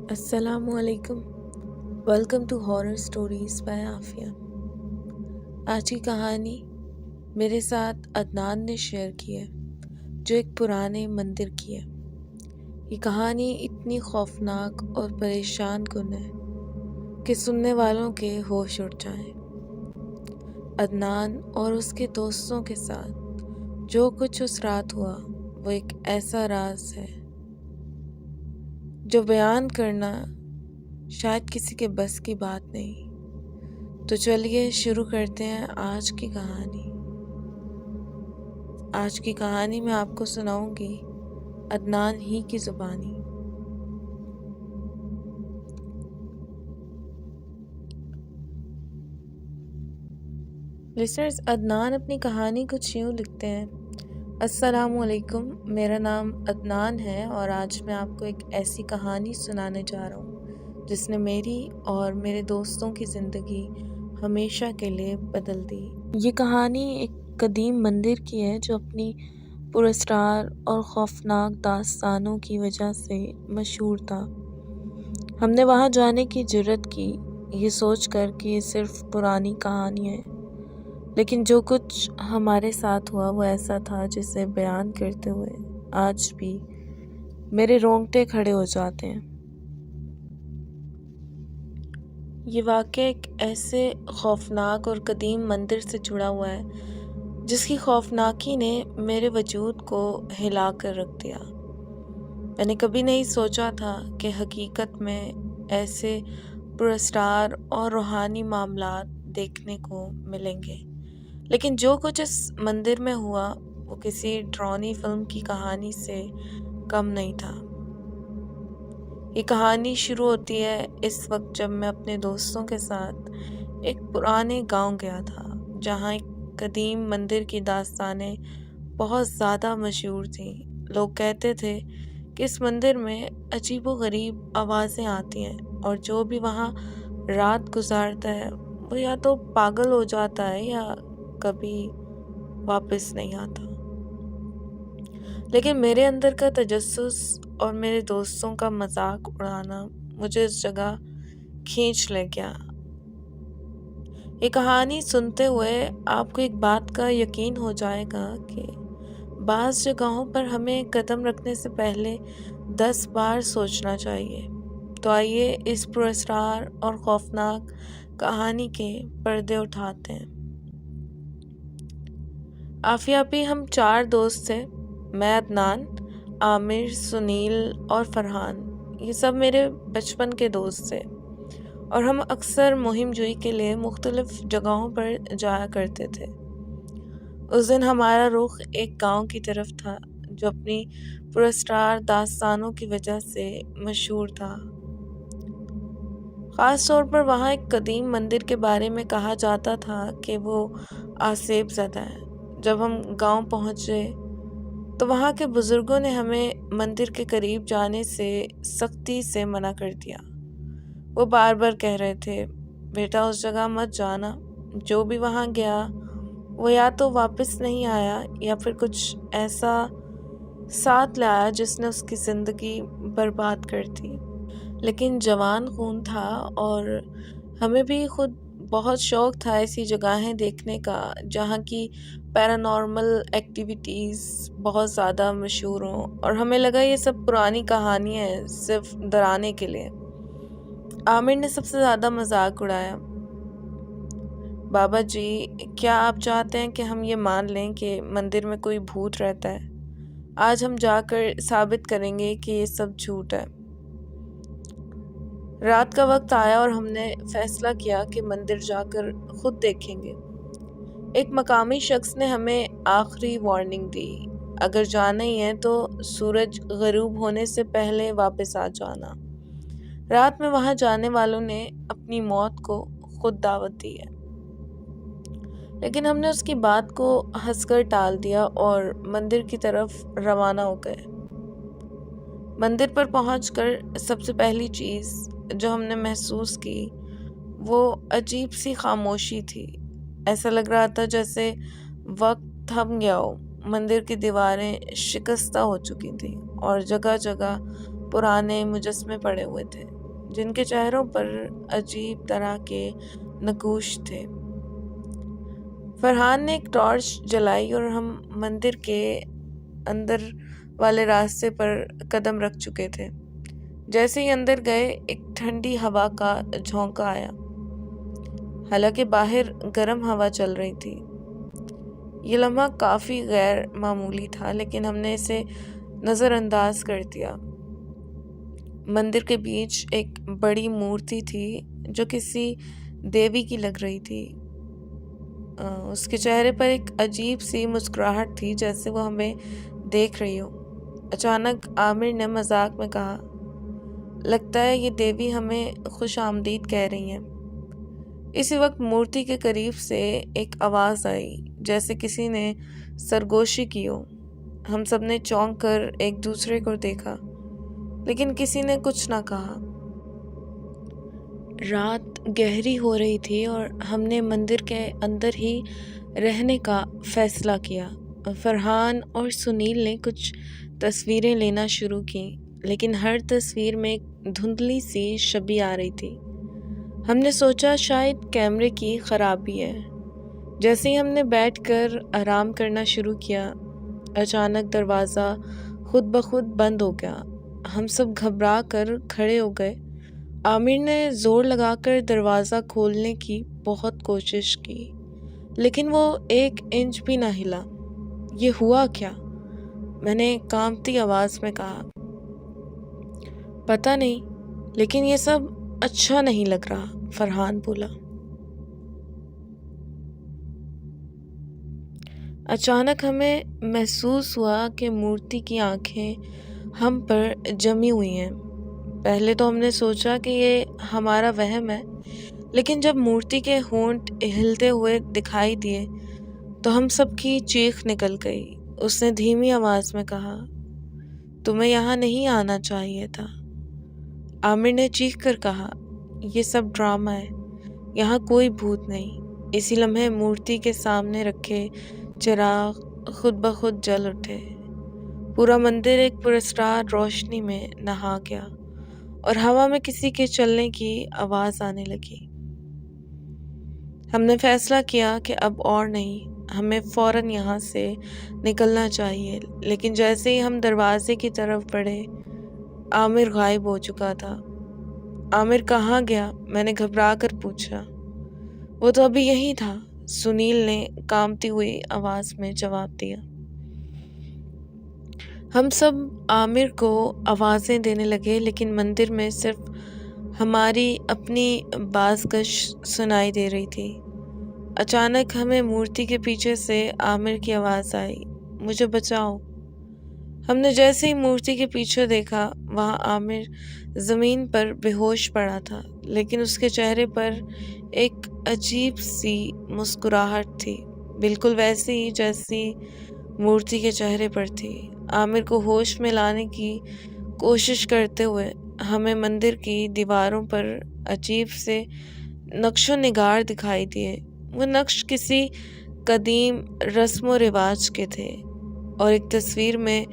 Assalamu alaikum. Welcome to Horror Stories by Aafia. आज की कहानी मेरे साथ अदनान ने शेयर की है, जो एक पुराने मंदिर की है। ये कहानी इतनी खौफनाक और परेशान कुन है कि सुनने वालों के होश उड़ जाएं। अदनान और उसके दोस्तों के साथ जो कुछ उस रात हुआ वो एक ऐसा राज है जो बयान करना शायद किसी के बस की बात नहीं। तो चलिए शुरू करते हैं आज की कहानी। आज की कहानी मैं आपको सुनाऊंगी अदनान ही की ज़ुबानी। लिसनर्स, अदनान अपनी कहानी कुछ यूँ लिखते हैं। अस्सलामु अलैकुम, मेरा नाम अदनान है और आज मैं आपको एक ऐसी कहानी सुनाने जा रहा हूँ जिसने मेरी और मेरे दोस्तों की ज़िंदगी हमेशा के लिए बदल दी। ये कहानी एक कदीम मंदिर की है जो अपनी पुरस्कार और खौफनाक दास्तानों की वजह से मशहूर था। हमने वहाँ जाने की जुर्रत की ये सोच कर कि ये सिर्फ पुरानी कहानी है, लेकिन जो कुछ हमारे साथ हुआ वो ऐसा था जिसे बयान करते हुए आज भी मेरे रोंगटे खड़े हो जाते हैं। ये वाक़या एक ऐसे खौफनाक और कदीम मंदिर से जुड़ा हुआ है जिसकी खौफनाकी ने मेरे वजूद को हिला कर रख दिया। मैंने कभी नहीं सोचा था कि हकीकत में ऐसे पुरस्कार और रूहानी मामलात देखने को मिलेंगे, लेकिन जो कुछ इस मंदिर में हुआ वो किसी डरावनी फिल्म की कहानी से कम नहीं था। ये कहानी शुरू होती है इस वक्त जब मैं अपने दोस्तों के साथ एक पुराने गांव गया था, जहां एक कदीम मंदिर की दास्तानें बहुत ज़्यादा मशहूर थीं। लोग कहते थे कि इस मंदिर में अजीबोगरीब आवाज़ें आती हैं और जो भी वहाँ रात गुजारता है वो या तो पागल हो जाता है या कभी वापस नहीं आता। लेकिन मेरे अंदर का तजस्सुस और मेरे दोस्तों का मजाक उड़ाना मुझे इस जगह खींच ले गया। ये कहानी सुनते हुए आपको एक बात का यकीन हो जाएगा कि बाज़ जगहों पर हमें कदम रखने से पहले 10 बार सोचना चाहिए। तो आइए इस पुरस्कार और खौफनाक कहानी के पर्दे उठाते हैं। आफिया भी हम 4 दोस्त थे। मैं, अदनान, आमिर, सुनील और फरहान। ये सब मेरे बचपन के दोस्त थे और हम अक्सर मुहिम जोई के लिए मुख्तलिफ जगहों पर जाया करते थे। उस दिन हमारा रुख एक गांव की तरफ था जो अपनी पुरस्कार दास्तानों की वजह से मशहूर था। ख़ास तौर पर वहाँ एक कदीम मंदिर के बारे में कहा जाता था कि वो आसेब ज़दा है। जब हम गांव पहुँचे तो वहाँ के बुज़ुर्गों ने हमें मंदिर के करीब जाने से सख्ती से मना कर दिया। वो बार बार कह रहे थे, बेटा उस जगह मत जाना। जो भी वहाँ गया वो या तो वापस नहीं आया या फिर कुछ ऐसा साथ लाया जिसने उसकी ज़िंदगी बर्बाद कर दी। लेकिन जवान खून था और हमें भी खुद बहुत शौक़ था ऐसी जगहें देखने का जहाँ की पैरानॉर्मल एक्टिविटीज़ बहुत ज़्यादा मशहूर हों, और हमें लगा ये सब पुरानी कहानियाँ हैं सिर्फ डराने के लिए। आमिर ने सबसे ज़्यादा मजाक उड़ाया, बाबा जी क्या आप चाहते हैं कि हम ये मान लें कि मंदिर में कोई भूत रहता है? आज हम जाकर साबित करेंगे कि ये सब झूठ है। रात का वक्त आया और हमने फैसला किया कि मंदिर जाकर खुद देखेंगे। एक मकामी शख्स ने हमें आखिरी वार्निंग दी, अगर जाना ही है तो सूरज गरूब होने से पहले वापस आ जाना। रात में वहां जाने वालों ने अपनी मौत को खुद दावत दी है। लेकिन हमने उसकी बात को हंसकर टाल दिया और मंदिर की तरफ रवाना हो गए। मंदिर पर पहुंचकर सबसे पहली चीज़ जो हमने महसूस की वो अजीब सी खामोशी थी। ऐसा लग रहा था जैसे वक्त थम गया हो। मंदिर की दीवारें शिकस्ता हो चुकी थी और जगह जगह पुराने मुजस्मे पड़े हुए थे, जिनके चेहरों पर अजीब तरह के नकूश थे। फरहान ने एक टॉर्च जलाई और हम मंदिर के अंदर वाले रास्ते पर कदम रख चुके थे। जैसे ही अंदर गए, एक ठंडी हवा का झोंका आया। हालांकि बाहर गर्म हवा चल रही थी। ये लम्हा काफ़ी गैर मामूली था, लेकिन हमने इसे नज़रअंदाज कर दिया। मंदिर के बीच एक बड़ी मूर्ति थी जो किसी देवी की लग रही थी। उसके चेहरे पर एक अजीब सी मुस्कुराहट थी, जैसे वो हमें देख रही हो। अचानक आमिर ने मजाक में कहा, लगता है ये देवी हमें खुश आमदीद कह रही हैं। इसी वक्त मूर्ति के करीब से एक आवाज़ आई, जैसे किसी ने सरगोशी की हो। हम सब ने चौंक कर एक दूसरे को देखा, लेकिन किसी ने कुछ ना कहा। रात गहरी हो रही थी और हमने मंदिर के अंदर ही रहने का फैसला किया। फरहान और सुनील ने कुछ तस्वीरें लेना शुरू की, लेकिन हर तस्वीर में एक धुंधली सी छवि आ रही थी। हमने सोचा शायद कैमरे की खराबी है। जैसे ही हमने बैठकर आराम करना शुरू किया, अचानक दरवाज़ा खुद ब खुद बंद हो गया। हम सब घबरा कर खड़े हो गए। आमिर ने ज़ोर लगाकर दरवाज़ा खोलने की बहुत कोशिश की, लेकिन वो 1 इंच भी ना हिला। ये हुआ क्या? मैंने कांपती आवाज़ में कहा। पता नहीं, लेकिन ये सब अच्छा नहीं लग रहा, फरहान बोला। अचानक हमें महसूस हुआ कि मूर्ति की आंखें हम पर जमी हुई हैं। पहले तो हमने सोचा कि ये हमारा वहम है, लेकिन जब मूर्ति के होंठ हिलते हुए दिखाई दिए तो हम सबकी चीख निकल गई। उसने धीमी आवाज़ में कहा, तुम्हें यहाँ नहीं आना चाहिए था। आमिर ने चीख कर कहा, ये सब ड्रामा है, यहाँ कोई भूत नहीं। इसी लम्हे मूर्ति के सामने रखे चिराग खुद ब खुद जल उठे। पूरा मंदिर एक पुरस्कार रोशनी में नहा गया और हवा में किसी के चलने की आवाज़ आने लगी। हमने फैसला किया कि अब और नहीं, हमें फ़ौरन यहाँ से निकलना चाहिए। लेकिन जैसे ही हम दरवाजे की तरफ बढ़े, आमिर गायब हो चुका था। आमिर कहाँ गया? मैंने घबरा कर पूछा। वो तो अभी यहीं था, सुनील ने कांपती हुई आवाज़ में जवाब दिया। हम सब आमिर को आवाज़ें देने लगे, लेकिन मंदिर में सिर्फ हमारी अपनी बाज़गश सुनाई दे रही थी। अचानक हमें मूर्ति के पीछे से आमिर की आवाज़ आई, मुझे बचाओ। हमने जैसे ही मूर्ति के पीछे देखा, वहाँ आमिर ज़मीन पर बेहोश पड़ा था, लेकिन उसके चेहरे पर एक अजीब सी मुस्कुराहट थी, बिल्कुल वैसी ही जैसी मूर्ति के चेहरे पर थी। आमिर को होश में लाने की कोशिश करते हुए हमें मंदिर की दीवारों पर अजीब से नक्शो निगार दिखाई दिए। वो नक्श किसी कदीम रस्म व रिवाज के थे और एक तस्वीर में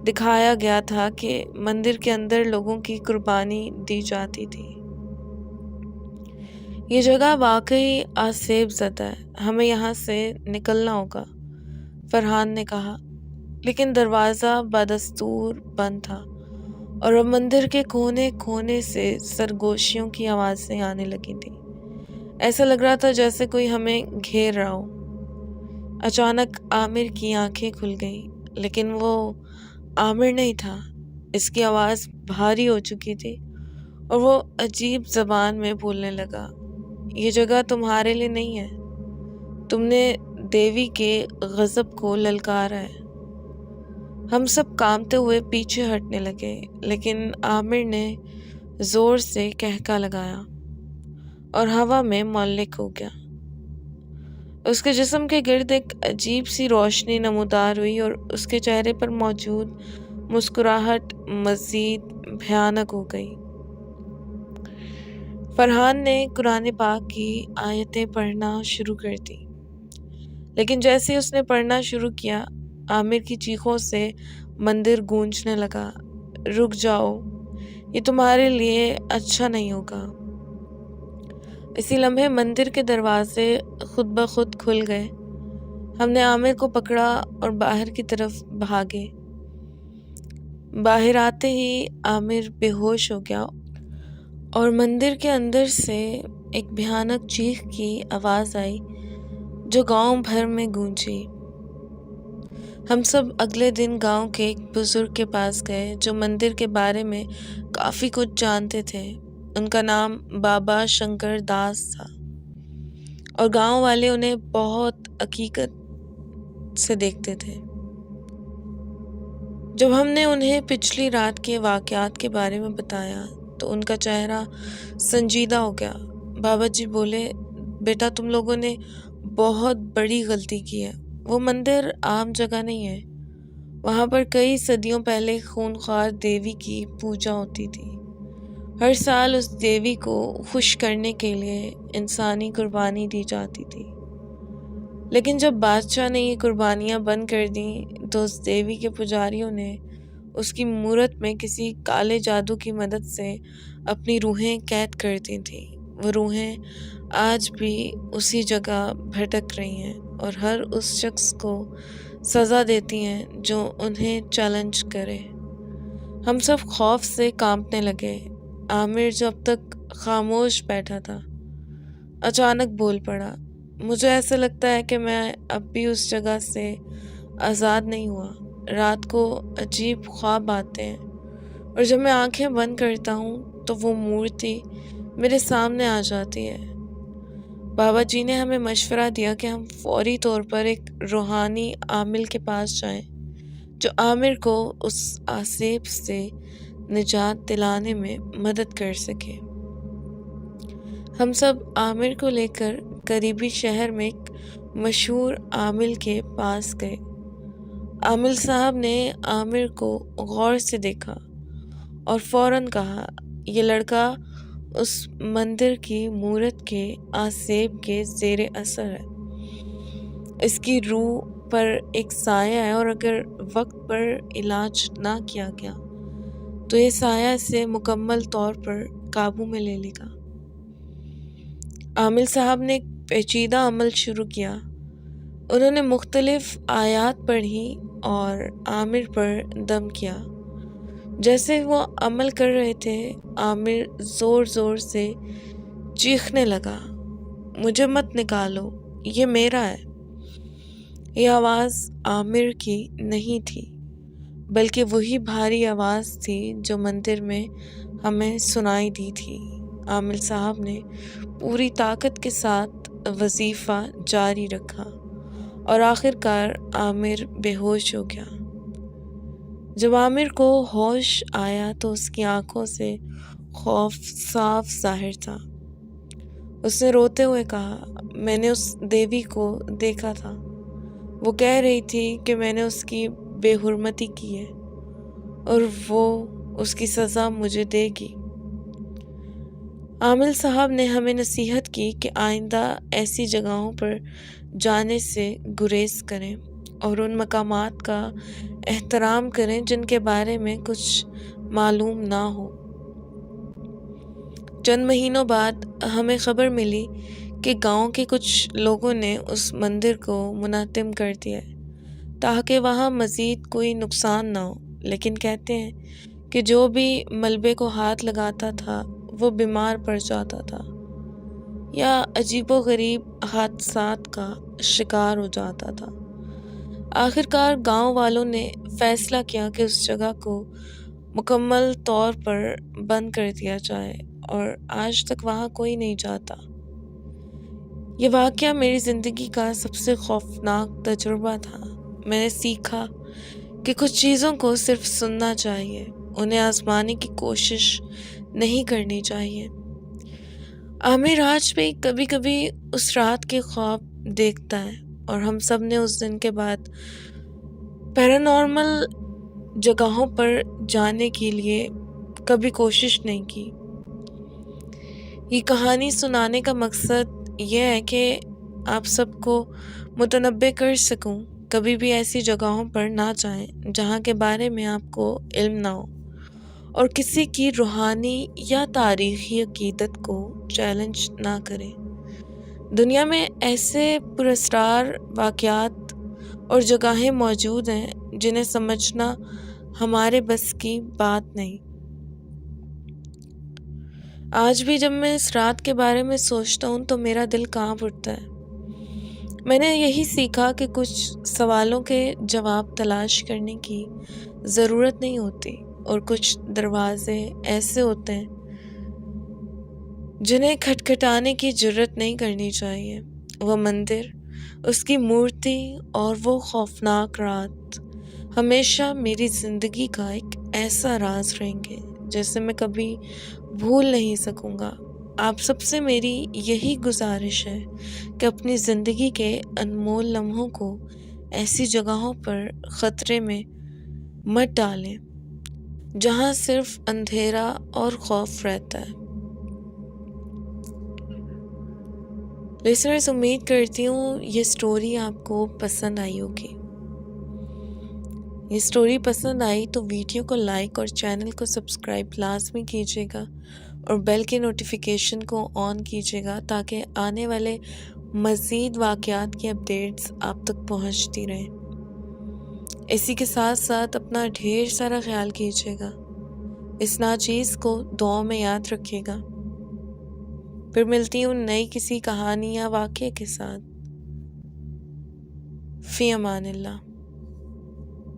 दिखाया गया था कि मंदिर के अंदर लोगों की कुर्बानी दी जाती थी। ये जगह वाकई आसेब ज़दा है, हमें यहाँ से निकलना होगा, फरहान ने कहा। लेकिन दरवाज़ा बदस्तूर बंद था और अब मंदिर के कोने कोने से सरगोशियों की आवाज़ें आने लगी थी। ऐसा लग रहा था जैसे कोई हमें घेर रहा हो। अचानक आमिर की आंखें खुल गईं, लेकिन वो आमिर नहीं था। इसकी आवाज़ भारी हो चुकी थी और वो अजीब ज़बान में बोलने लगा, ये जगह तुम्हारे लिए नहीं है, तुमने देवी के गज़ब को ललकारा है। हम सब कांपते हुए पीछे हटने लगे, लेकिन आमिर ने ज़ोर से कहका लगाया और हवा में मुअल्लिक हो गया। उसके जिस्म के गिर्द एक अजीब सी रोशनी नमूदार हुई और उसके चेहरे पर मौजूद मुस्कुराहट मज़ीद भयानक हो गई। फरहान ने कुरान पाक की आयतें पढ़ना शुरू कर दी, لیکن جیسے ہی اس نے پڑھنا شروع کیا، عامر کی چیخوں سے مندر گونجنے لگا، رک جاؤ، یہ تمہارے لیے اچھا نہیں ہوگا۔ اسی لمحے مندر کے دروازے خود بخود کھل گئے۔ ہم نے عامر کو پکڑا اور باہر کی طرف بھاگے۔ باہر آتے ہی عامر بے ہوش ہو گیا اور مندر کے اندر سے ایک بھیانک چیخ کی آواز آئی جو گاؤں بھر میں گونجی۔ ہم سب اگلے دن گاؤں کے ایک بزرگ کے پاس گئے جو مندر کے بارے میں کافی کچھ جانتے تھے۔ ان کا نام بابا شنکر داس تھا اور گاؤں والے انہیں بہت عقیدت سے دیکھتے تھے۔ جب ہم نے انہیں پچھلی رات کے واقعات کے بارے میں بتایا تو ان کا چہرہ سنجیدہ ہو گیا۔ بابا جی بولے، بیٹا تم لوگوں نے بہت بڑی غلطی کی ہے۔ وہ مندر عام جگہ نہیں ہے، وہاں پر کئی صدیوں پہلے خونخوار دیوی کی پوجا ہوتی تھی۔ ہر سال اس دیوی کو خوش کرنے کے لیے انسانی قربانی دی جاتی تھی، لیکن جب بادشاہ نے یہ قربانیاں بند کر دیں تو اس دیوی کے پجاریوں نے اس کی مورت میں کسی کالے جادو کی مدد سے اپنی روحیں قید کر دی تھیں۔ وہ روحیں آج بھی اسی جگہ بھٹک رہی ہیں اور ہر اس شخص کو سزا دیتی ہیں جو انہیں چیلنج کرے۔ ہم سب خوف سے کانپنے لگے۔ عامر جو اب تک خاموش بیٹھا تھا اچانک بول پڑا، مجھے ایسا لگتا ہے کہ میں اب بھی اس جگہ سے آزاد نہیں ہوا۔ رات کو عجیب خواب آتے ہیں اور جب میں آنکھیں بند کرتا ہوں تو وہ مورتی میرے سامنے آ جاتی ہے۔ بابا جی نے ہمیں مشورہ دیا کہ ہم فوری طور پر ایک روحانی عامل کے پاس جائیں جو عامر کو اس آسیب سے نجات دلانے میں مدد کر سکے۔ ہم سب عامر کو لے کر قریبی شہر میں ایک مشہور عامل کے پاس گئے۔ عامل صاحب نے عامر کو غور سے دیکھا اور فوراً کہا، یہ لڑکا اس مندر کی مورت کے آسیب کے زیر اثر ہے۔ اس کی روح پر ایک سایہ ہے اور اگر وقت پر علاج نہ کیا گیا تو یہ سایہ اسے مکمل طور پر قابو میں لے لے گا۔ عامل صاحب نے ایک پیچیدہ عمل شروع کیا۔ انہوں نے مختلف آیات پڑھی اور عامر پر دم کیا۔ جیسے وہ عمل کر رہے تھے، عامر زور زور سے چیخنے لگا، مجھے مت نکالو، یہ میرا ہے۔ یہ آواز عامر کی نہیں تھی بلکہ وہی بھاری آواز تھی جو مندر میں ہمیں سنائی دی تھی۔ عامل صاحب نے پوری طاقت کے ساتھ وظیفہ جاری رکھا اور آخر کار عامر بے ہوش ہو گیا۔ جب عامر کو ہوش آیا تو اس کی آنکھوں سے خوف صاف ظاہر تھا۔ اس نے روتے ہوئے کہا، میں نے اس دیوی کو دیکھا تھا، وہ کہہ رہی تھی کہ میں نے اس کی بے حرمتی کی ہے اور وہ اس کی سزا مجھے دے گی۔ عامل صاحب نے ہمیں نصیحت کی کہ آئندہ ایسی جگہوں پر جانے سے گریز کریں اور ان مقامات کا احترام کریں جن کے بارے میں کچھ معلوم نہ ہو۔ چند مہینوں بعد ہمیں خبر ملی کہ گاؤں کے کچھ لوگوں نے اس مندر کو منہدم کر دیا ہے تاکہ وہاں مزید کوئی نقصان نہ ہو، لیکن کہتے ہیں کہ جو بھی ملبے کو ہاتھ لگاتا تھا وہ بیمار پڑ جاتا تھا یا عجیب و غریب حادثات کا شکار ہو جاتا تھا۔ آخر کار گاؤں والوں نے فیصلہ کیا کہ اس جگہ کو مکمل طور پر بند کر دیا جائے اور آج تک وہاں کوئی نہیں جاتا۔ یہ واقعہ میری زندگی کا سب سے خوفناک تجربہ تھا۔ میں نے سیکھا کہ کچھ چیزوں کو صرف سننا چاہیے، انہیں آزمانے کی کوشش نہیں کرنی چاہیے۔ عامر آج بھی کبھی کبھی اس رات کے خواب دیکھتا ہے اور ہم سب نے اس دن کے بعد پیرانارمل جگہوں پر جانے کے لیے کبھی کوشش نہیں کی۔ یہ کہانی سنانے کا مقصد یہ ہے کہ آپ سب کو متنبع کر سکوں، کبھی بھی ایسی جگہوں پر نہ جائیں جہاں کے بارے میں آپ کو علم نہ ہو، اور کسی کی روحانی یا تاریخی عقیدت کو چیلنج نہ کریں۔ دنیا میں ایسے پراسرار واقعات اور جگہیں موجود ہیں جنہیں سمجھنا ہمارے بس کی بات نہیں۔ آج بھی جب میں اس رات کے بارے میں سوچتا ہوں تو میرا دل کانپ اٹھتا ہے۔ میں نے یہی سیکھا کہ کچھ سوالوں کے جواب تلاش کرنے کی ضرورت نہیں ہوتی، اور کچھ دروازے ایسے ہوتے ہیں جنہیں کھٹکھٹانے کی جرات نہیں کرنی چاہیے۔ وہ مندر، اس کی مورتی اور وہ خوفناک رات ہمیشہ میری زندگی کا ایک ایسا راز رہیں گے جسے میں کبھی بھول نہیں سکوں گا۔ آپ سب سے میری یہی گزارش ہے کہ اپنی زندگی کے انمول لمحوں کو ایسی جگہوں پر خطرے میں مت ڈالیں جہاں صرف اندھیرا اور خوف رہتا ہے۔ لسنرز، امید کرتی ہوں یہ سٹوری آپ کو پسند آئی ہوگی۔ یہ سٹوری پسند آئی تو ویڈیو کو لائک اور چینل کو سبسکرائب لازمی کیجیے گا، اور بیل کے نوٹیفیکیشن کو آن کیجیے گا تاکہ آنے والے مزید واقعات کی اپڈیٹس آپ تک پہنچتی رہیں۔ اسی کے ساتھ ساتھ اپنا ڈھیر سارا خیال کیجیے گا۔ اس ناچیز کو دعاؤں میں یاد رکھیے گا۔ پھر ملتی ہوں نئی کسی کہانی یا واقعے کے ساتھ۔ فی امان اللہ۔